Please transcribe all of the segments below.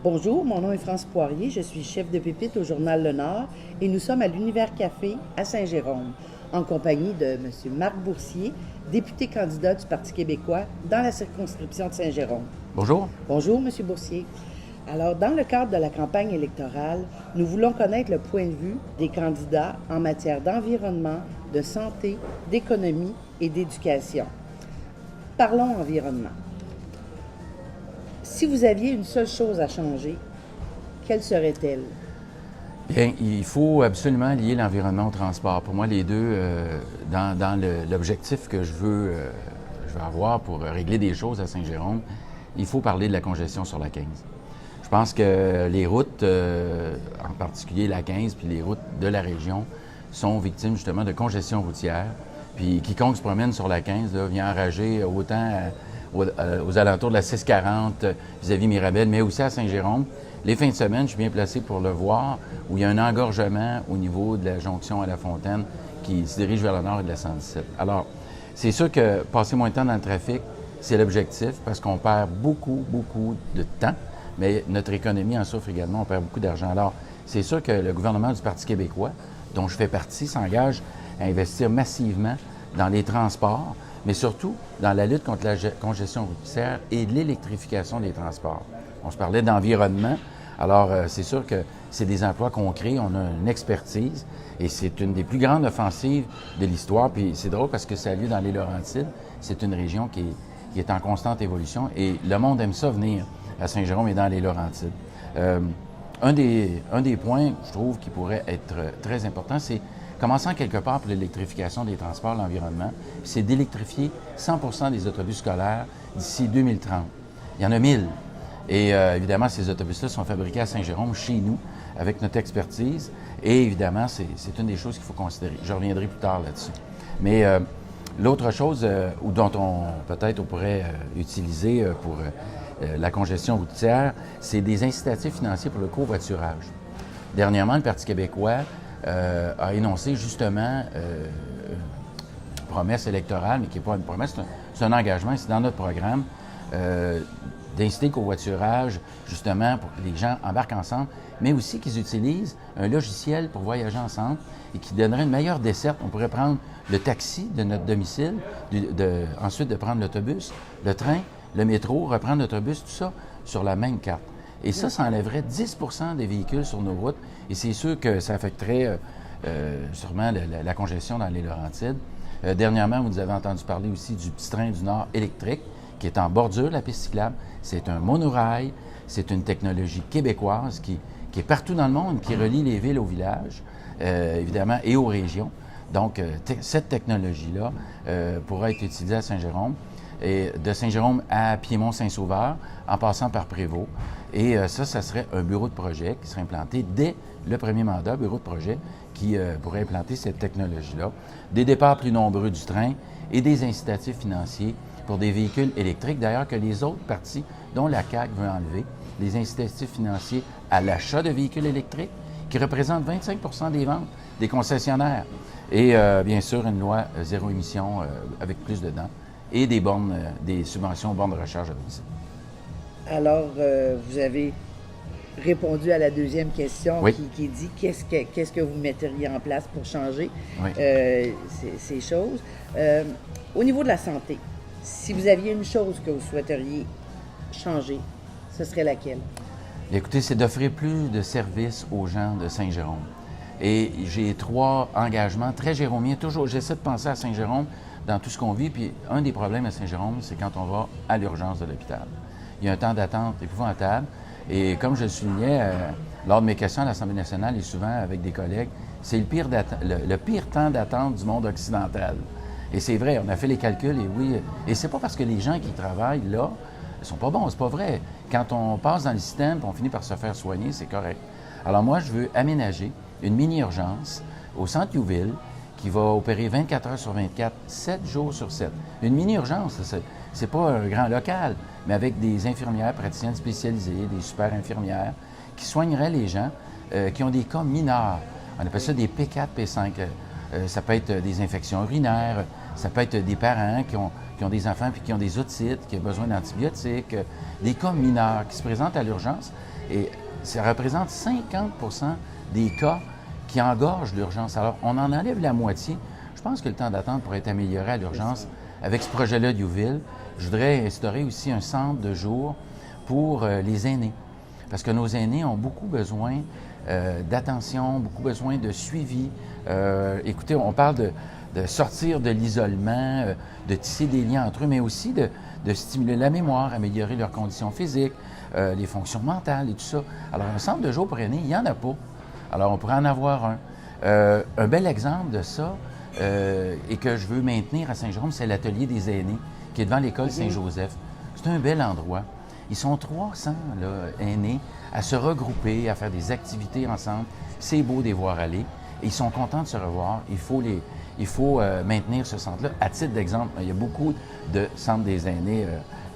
Bonjour, mon nom est France Poirier, je suis chef de pupitre au journal Le Nord et nous sommes à l'Univers Café à Saint-Jérôme, en compagnie de M. Marc Boursier, député candidat du Parti québécois dans la circonscription de Saint-Jérôme. Bonjour. Bonjour, M. Boursier. Alors, dans le cadre de la campagne électorale, nous voulons connaître le point de vue des candidats en matière d'environnement, de santé, d'économie et d'éducation. Parlons environnement. Si vous aviez une seule chose à changer, quelle serait-elle? Bien, il faut absolument lier l'environnement au transport. Pour moi, les deux, dans l'objectif que je veux avoir pour régler des choses à Saint-Jérôme, il faut parler de la congestion sur la 15. Je pense que les routes, en particulier la 15, puis les routes de la région, sont victimes justement de congestion routière. Puis quiconque se promène sur la 15 là, vient enrager autant aux alentours de la 640 vis-à-vis Mirabel, mais aussi à Saint-Jérôme. Les fins de semaine, je suis bien placé pour le voir, où il y a un engorgement au niveau de la jonction à La Fontaine qui se dirige vers le nord et de la 117. Alors, c'est sûr que passer moins de temps dans le trafic, c'est l'objectif, parce qu'on perd beaucoup de temps, mais notre économie en souffre également, on perd beaucoup d'argent. Alors, c'est sûr que le gouvernement du Parti québécois, dont je fais partie, s'engage à investir massivement dans les transports, mais surtout dans la lutte contre la congestion routière et l'électrification des transports. On se parlait d'environnement, alors c'est sûr que c'est des emplois qu'on crée, on a une expertise, et c'est une des plus grandes offensives de l'histoire, puis c'est drôle parce que ça a lieu dans les Laurentides, c'est une région qui est en constante évolution, et le monde aime ça venir à Saint-Jérôme et dans les Laurentides. Un des points, je trouve, qui pourrait être très important, c'est commençant quelque part pour l'électrification des transports, l'environnement, c'est d'électrifier 100% des autobus scolaires d'ici 2030. Il y en a 1000. Et évidemment, ces autobus-là sont fabriqués à Saint-Jérôme, chez nous, avec notre expertise. Et évidemment, c'est une des choses qu'il faut considérer. Je reviendrai plus tard là-dessus. Mais l'autre chose dont on pourrait utiliser pour la congestion routière, c'est des incitatifs financiers pour le covoiturage. Dernièrement, le Parti québécois a énoncé justement une promesse électorale, mais qui n'est pas une promesse, c'est un engagement, c'est dans notre programme, d'inciter le covoiturage, justement, pour que les gens embarquent ensemble, mais aussi qu'ils utilisent un logiciel pour voyager ensemble et qui donnerait une meilleure desserte. On pourrait prendre le taxi de notre domicile, ensuite de prendre l'autobus, le train, le métro, reprendre l'autobus, tout ça sur la même carte. Et ça enlèverait 10 des véhicules sur nos routes. Et c'est sûr que ça affecterait sûrement la congestion dans les Laurentides. Dernièrement, vous nous avez entendu parler aussi du petit train du Nord électrique, qui est en bordure de la piste cyclable. C'est un monorail, c'est une technologie québécoise qui est partout dans le monde, qui relie les villes aux villages, évidemment, et aux régions. Donc, cette technologie-là pourra être utilisée à Saint-Jérôme, et de Saint-Jérôme à Piémont-Saint-Sauveur, en passant par Prévost. Et ça serait un bureau de projet qui serait implanté dès le premier mandat, bureau de projet, qui pourrait implanter cette technologie-là. Des départs plus nombreux du train et des incitatifs financiers pour des véhicules électriques, d'ailleurs que les autres partis, dont la CAQ veut enlever, les incitatifs financiers à l'achat de véhicules électriques, qui représentent 25 des ventes des concessionnaires. Et bien sûr, une loi zéro émission avec plus de dents, et des bornes, des subventions aux bornes de recharge à domicile. Alors, vous avez répondu à la deuxième question Oui. qui dit qu'est-ce que vous metteriez en place pour changer Oui. ces choses. Au niveau de la santé, si vous aviez une chose que vous souhaiteriez changer, ce serait laquelle? Écoutez, c'est d'offrir plus de services aux gens de Saint-Jérôme. Et j'ai 3 engagements très jéromiens. Toujours, j'essaie de penser à Saint-Jérôme dans tout ce qu'on vit. Puis un des problèmes à Saint-Jérôme, c'est quand on va à l'urgence de l'hôpital. Il y a un temps d'attente épouvantable. Et comme je le soulignais lors de mes questions à l'Assemblée nationale et souvent avec des collègues, c'est le pire temps d'attente du monde occidental. Et c'est vrai, on a fait les calculs et oui. Et c'est pas parce que les gens qui travaillent là ne sont pas bons, c'est pas vrai. Quand on passe dans le système et on finit par se faire soigner, c'est correct. Alors moi, je veux aménager une mini-urgence au centre Youville qui va opérer 24 heures sur 24, 7 jours sur 7. Une mini-urgence, c'est pas un grand local, mais avec des infirmières praticiennes spécialisées, des super infirmières, qui soigneraient les gens qui ont des cas mineurs. On appelle ça des P4, P5. Ça peut être des infections urinaires, ça peut être des parents qui ont des enfants puis qui ont des otites, qui ont besoin d'antibiotiques, des cas mineurs qui se présentent à l'urgence. Et ça représente 50 des cas qui engorgent l'urgence. Alors, on en enlève la moitié. Je pense que le temps d'attente pourrait être amélioré à l'urgence. Avec ce projet-là de Youville, je voudrais instaurer aussi un centre de jour pour les aînés. Parce que nos aînés ont beaucoup besoin d'attention, beaucoup besoin de suivi. Écoutez, on parle de sortir de l'isolement, de tisser des liens entre eux, mais aussi de stimuler la mémoire, améliorer leurs conditions physiques, les fonctions mentales et tout ça. Alors, un centre de jour pour aînés, il n'y en a pas. Alors, on pourrait en avoir un. Un bel exemple de ça, et que je veux maintenir à Saint-Jérôme, c'est l'atelier des aînés, qui est devant l'école Saint-Joseph. C'est un bel endroit. Ils sont 300 là, aînés à se regrouper, à faire des activités ensemble. C'est beau de les voir aller. Et ils sont contents de se revoir. Il faut maintenir ce centre-là. À titre d'exemple, il y a beaucoup de centres des aînés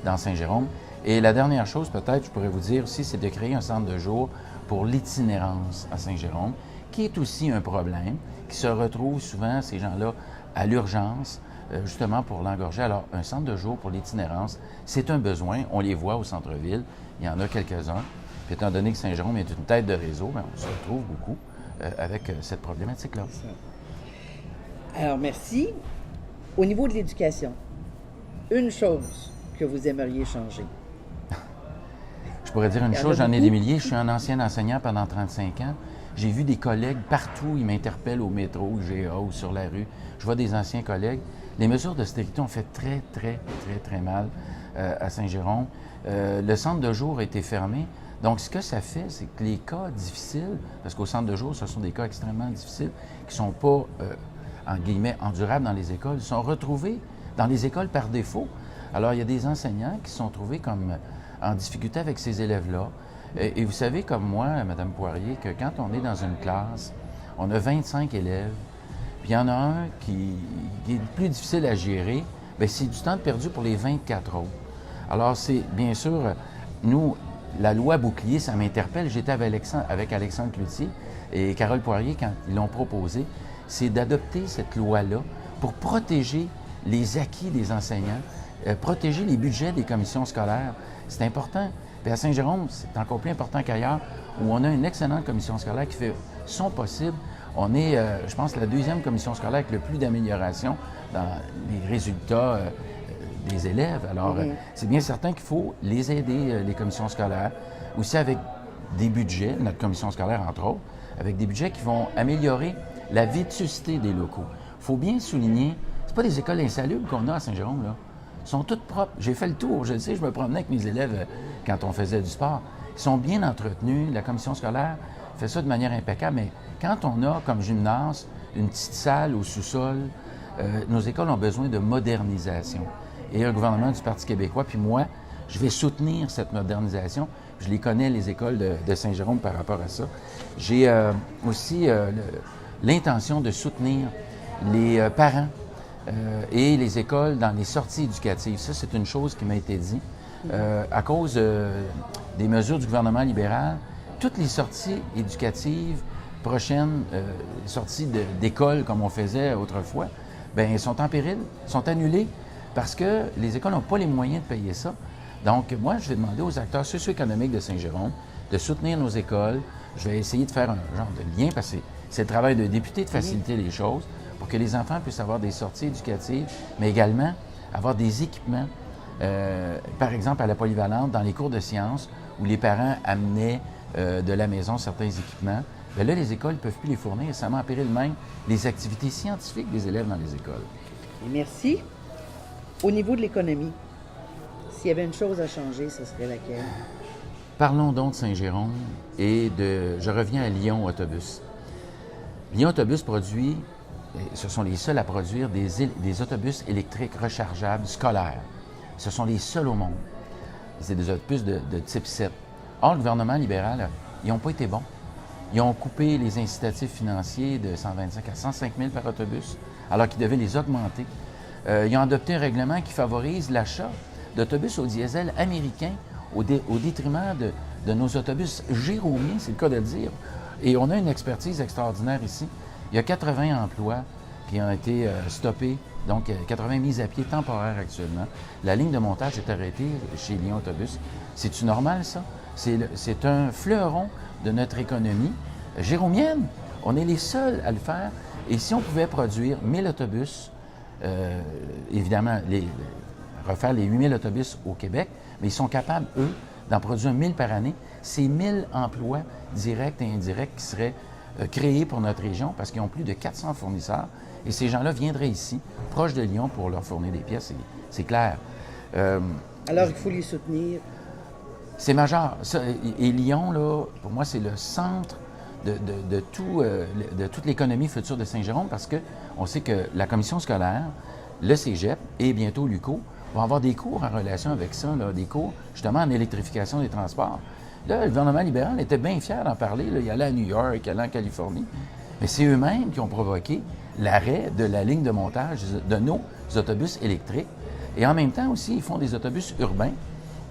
dans Saint-Jérôme. Et la dernière chose, peut-être, je pourrais vous dire aussi, c'est de créer un centre de jour pour l'itinérance à Saint-Jérôme, qui est aussi un problème, qui se retrouve souvent, ces gens-là, à l'urgence, justement pour l'engorger. Alors, un centre de jour pour l'itinérance, c'est un besoin. On les voit au centre-ville. Il y en a quelques-uns. Puis, étant donné que Saint-Jérôme est une tête de réseau, bien, on se retrouve beaucoup avec cette problématique-là. Alors, merci. Au niveau de l'éducation, une chose que vous aimeriez changer? Je pourrais dire une chose, j'en ai des milliers. Je suis un ancien enseignant pendant 35 ans. J'ai vu des collègues partout, ils m'interpellent au métro, au GA ou sur la rue. Je vois des anciens collègues. Les mesures d'austérité ont fait très mal à Saint-Jérôme. Le centre de jour a été fermé. Donc, ce que ça fait, c'est que les cas difficiles, parce qu'au centre de jour, ce sont des cas extrêmement difficiles, qui ne sont pas, en guillemets, endurables dans les écoles, sont retrouvés dans les écoles par défaut. Alors, il y a des enseignants qui se sont trouvés comme en difficulté avec ces élèves-là. Et vous savez, comme moi, Mme Poirier, que quand on est dans une classe, on a 25 élèves, puis il y en a un qui est plus difficile à gérer, bien, c'est du temps perdu pour les 24 autres. Alors, c'est bien sûr, nous, la loi bouclier, ça m'interpelle. J'étais avec Alexandre Cloutier et Carole Poirier quand ils l'ont proposé. C'est d'adopter cette loi-là pour protéger les acquis des enseignants, protéger les budgets des commissions scolaires. C'est important. Puis à Saint-Jérôme, c'est encore plus important qu'ailleurs, où on a une excellente commission scolaire qui fait son possible. On est, je pense, la deuxième commission scolaire avec le plus d'amélioration dans les résultats des élèves. Alors, c'est bien certain qu'il faut les aider, les commissions scolaires, aussi avec des budgets, notre commission scolaire, entre autres, avec des budgets qui vont améliorer la vétusté des locaux. Il faut bien souligner, c'est pas des écoles insalubres qu'on a à Saint-Jérôme, là. Ils sont toutes propres. J'ai fait le tour, je le sais, je me promenais avec mes élèves quand on faisait du sport. Ils sont bien entretenus, la commission scolaire fait ça de manière impeccable, mais quand on a comme gymnase une petite salle au sous-sol, nos écoles ont besoin de modernisation. Et un gouvernement du Parti québécois, puis moi, je vais soutenir cette modernisation. Je les connais, les écoles de Saint-Jérôme, par rapport à ça. J'ai aussi l'intention de soutenir les parents et les écoles dans les sorties éducatives. Ça, c'est une chose qui m'a été dit. À cause des mesures du gouvernement libéral, toutes les sorties éducatives prochaines, sorties d'école comme on faisait autrefois, bien, sont en péril, sont annulées parce que les écoles n'ont pas les moyens de payer ça. Donc, moi, je vais demander aux acteurs socio-économiques de Saint-Jérôme de soutenir nos écoles. Je vais essayer de faire un genre de lien, parce que c'est le travail de député de faciliter les choses pour que les enfants puissent avoir des sorties éducatives, mais également avoir des équipements. Par exemple, à la polyvalente, dans les cours de sciences, où les parents amenaient de la maison certains équipements, bien là, les écoles ne peuvent plus les fournir et ça met en péril même les activités scientifiques des élèves dans les écoles. Merci. Au niveau de l'économie, s'il y avait une chose à changer, ce serait laquelle? Parlons donc de Saint-Jérôme et je reviens à Lyon Autobus. Lyon Autobus produit, ce sont les seuls à produire des autobus électriques rechargeables scolaires. Ce sont les seuls au monde. C'est des autobus de type 7. Or, le gouvernement libéral, ils n'ont pas été bons. Ils ont coupé les incitatifs financiers de 125 à 105 000 par autobus, alors qu'ils devaient les augmenter. Ils ont adopté un règlement qui favorise l'achat d'autobus au diesel américains au détriment de nos autobus jérômiens, c'est le cas de le dire. Et on a une expertise extraordinaire ici. Il y a 80 emplois qui ont été stoppés, donc 80 mises à pied temporaires actuellement. La ligne de montage est arrêtée chez Lyon Autobus. C'est-tu normal, ça? C'est un fleuron de notre économie jéromienne. On est les seuls à le faire. Et si on pouvait produire 1000 autobus, évidemment, refaire les 8000 autobus au Québec, mais ils sont capables, eux, d'en produire 1000 par année. C'est 1000 emplois directs et indirects qui seraient créés pour notre région parce qu'ils ont plus de 400 fournisseurs. Et ces gens-là viendraient ici, proches de Lyon, pour leur fournir des pièces. C'est clair. Alors, il faut les soutenir. C'est majeur. Ça, et Lyon, là, pour moi, c'est le centre de toute l'économie future de Saint-Jérôme parce qu'on sait que la commission scolaire, le cégep et bientôt l'UQO vont avoir des cours en relation avec ça, là, des cours justement en électrification des transports. Là, le gouvernement libéral était bien fier d'en parler. Là. Il allait à New York, il allait en Californie. Mais c'est eux-mêmes qui ont provoqué l'arrêt de la ligne de montage de nos autobus électriques. Et en même temps aussi, ils font des autobus urbains,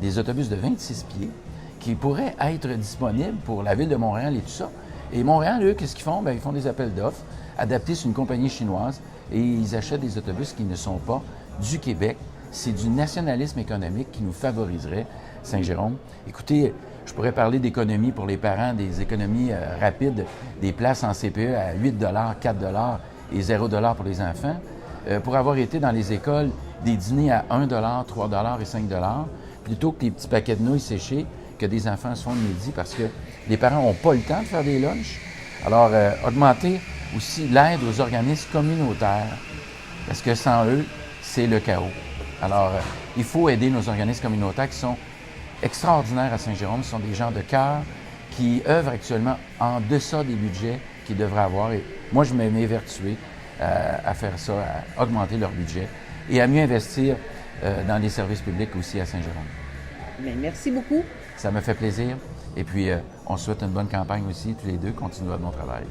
des autobus de 26 pieds, qui pourraient être disponibles pour la ville de Montréal et tout ça. Et Montréal, eux, qu'est-ce qu'ils font? Bien, ils font des appels d'offres, adaptés sur une compagnie chinoise, et ils achètent des autobus qui ne sont pas du Québec. C'est du nationalisme économique qui nous favoriserait, Saint-Jérôme. Écoutez, je pourrais parler d'économies pour les parents, des économies rapides, des places en CPE à 8 4 et 0 pour les enfants. Pour avoir été dans les écoles, des dîners à 1 3 et 5 plutôt que les petits paquets de nouilles séchés que des enfants se font le midi parce que les parents n'ont pas le temps de faire des lunchs. Alors, augmenter aussi l'aide aux organismes communautaires parce que sans eux, c'est le chaos. Alors, il faut aider nos organismes communautaires qui sont extraordinaires à Saint-Jérôme. Ce sont des gens de cœur qui œuvrent actuellement en deçà des budgets qu'ils devraient avoir. Et moi, je m'évertuer à faire ça, à augmenter leur budget et à mieux investir dans les services publics aussi à Saint-Jérôme. Bien, merci beaucoup. Ça me fait plaisir. Et puis, on souhaite une bonne campagne aussi, tous les deux. Continuez votre bon travail.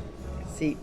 Merci.